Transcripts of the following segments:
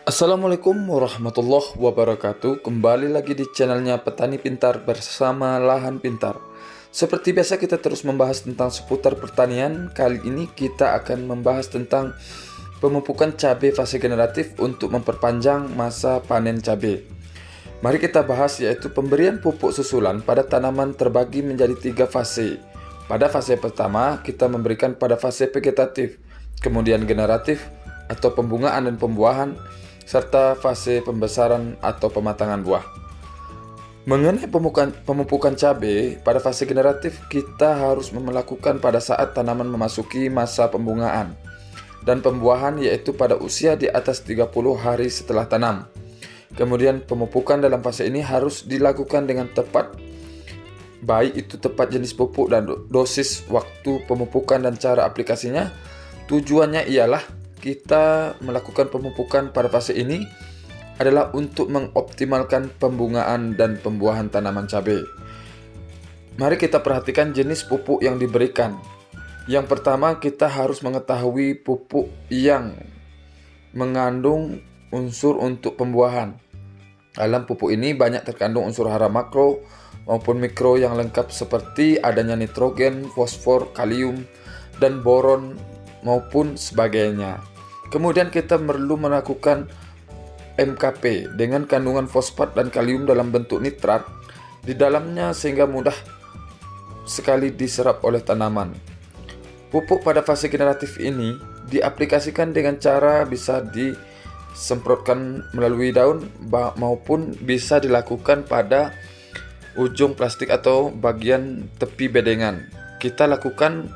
Assalamualaikum warahmatullahi wabarakatuh. Kembali lagi di channelnya Petani Pintar bersama Lahan Pintar. Seperti biasa kita terus membahas tentang seputar pertanian. Kali ini kita akan membahas tentang pemupukan cabai fase generatif untuk memperpanjang masa panen cabai. Mari kita bahas, yaitu pemberian pupuk susulan pada tanaman terbagi menjadi 3 fase. Pada fase pertama kita memberikan pada fase vegetatif, kemudian generatif atau pembungaan dan pembuahan, serta fase pembesaran atau pematangan buah. Mengenai pemupukan cabai pada fase generatif, kita harus melakukan pada saat tanaman memasuki masa pembungaan dan pembuahan, yaitu pada usia di atas 30 hari setelah tanam. Kemudian pemupukan dalam fase ini harus dilakukan dengan tepat, baik itu tepat jenis pupuk dan dosis, waktu pemupukan dan cara aplikasinya. Tujuannya ialah kita melakukan pemupukan pada fase ini adalah untuk mengoptimalkan pembungaan dan pembuahan tanaman cabai. Mari kita perhatikan jenis pupuk yang diberikan. Yang pertama, kita harus mengetahui pupuk yang mengandung unsur untuk pembuahan. Dalam pupuk ini banyak terkandung unsur hara makro maupun mikro yang lengkap, seperti adanya nitrogen, fosfor, kalium, dan boron maupun sebagainya. Kemudian kita perlu melakukan MKP dengan kandungan fosfat dan kalium dalam bentuk nitrat di dalamnya, sehingga mudah sekali diserap oleh tanaman. Pupuk pada fase generatif ini diaplikasikan dengan cara bisa disemprotkan melalui daun maupun bisa dilakukan pada ujung plastik atau bagian tepi bedengan. Kita lakukan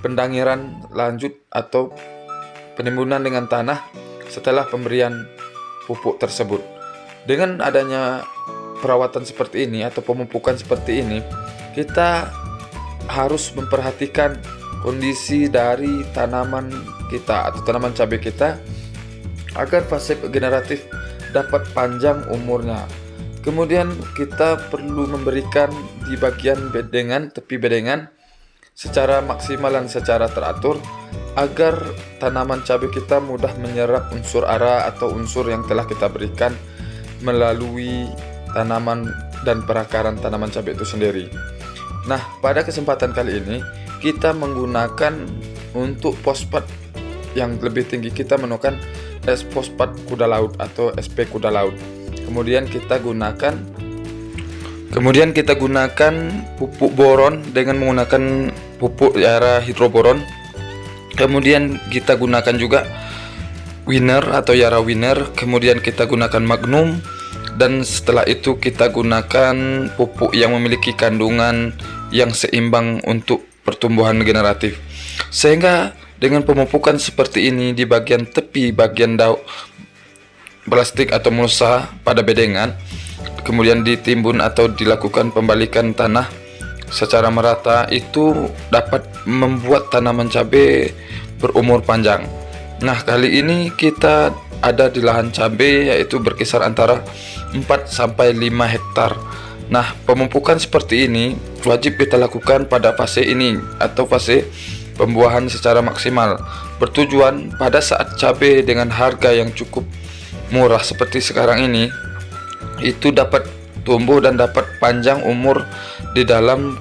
pendangiran lanjut atau penimbunan dengan tanah setelah pemberian pupuk tersebut. Dengan adanya perawatan seperti ini atau pemupukan seperti ini, kita harus memperhatikan kondisi dari tanaman kita atau tanaman cabai kita agar fase generatif dapat panjang umurnya. Kemudian kita perlu memberikan di bagian bedengan, tepi bedengan, secara maksimal dan secara teratur agar tanaman cabai kita mudah menyerap unsur hara atau unsur yang telah kita berikan melalui tanaman dan perakaran tanaman cabai itu sendiri. Nah, pada kesempatan kali ini kita menggunakan untuk fosfat yang lebih tinggi, kita menggunakan fosfat kuda laut atau SP kuda laut. Kemudian kita gunakan pupuk boron dengan menggunakan pupuk yara hidroboron. Kemudian kita gunakan juga winner atau yara winner. Kemudian kita gunakan magnum, dan setelah itu kita gunakan pupuk yang memiliki kandungan yang seimbang untuk pertumbuhan generatif. Sehingga dengan pemupukan seperti ini di bagian tepi, bagian daun plastik atau mulsa pada bedengan, kemudian ditimbun atau dilakukan pembalikan tanah secara merata, itu dapat membuat tanaman cabai berumur panjang. Nah, kali ini kita ada di lahan cabai, yaitu berkisar antara 4 sampai 5 hektar. Nah, pemupukan seperti ini wajib kita lakukan pada fase ini atau fase pembuahan secara maksimal, bertujuan pada saat cabai dengan harga yang cukup murah seperti sekarang ini itu dapat tumbuh dan dapat panjang umur di dalam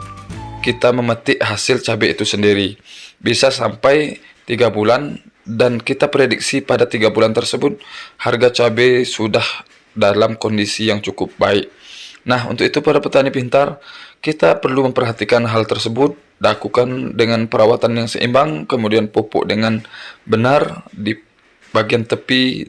kita memetik hasil cabai itu sendiri. Bisa sampai 3 bulan, dan kita prediksi pada 3 bulan tersebut harga cabai sudah dalam kondisi yang cukup baik. Nah, untuk itu para petani pintar, kita perlu memperhatikan hal tersebut, lakukan dengan perawatan yang seimbang, kemudian pupuk dengan benar di bagian tepi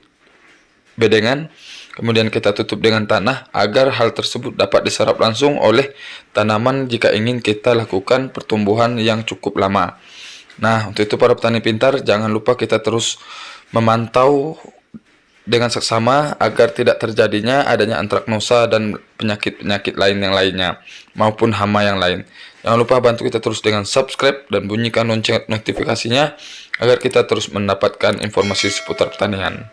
bedengan, kemudian kita tutup dengan tanah agar hal tersebut dapat diserap langsung oleh tanaman jika ingin kita lakukan pertumbuhan yang cukup lama. Nah, untuk itu para petani pintar, jangan lupa kita terus memantau dengan seksama agar tidak terjadinya adanya antraknosa dan penyakit-penyakit lain yang lainnya maupun hama yang lain. Jangan lupa bantu kita terus dengan subscribe dan bunyikan lonceng notifikasinya agar kita terus mendapatkan informasi seputar pertanian.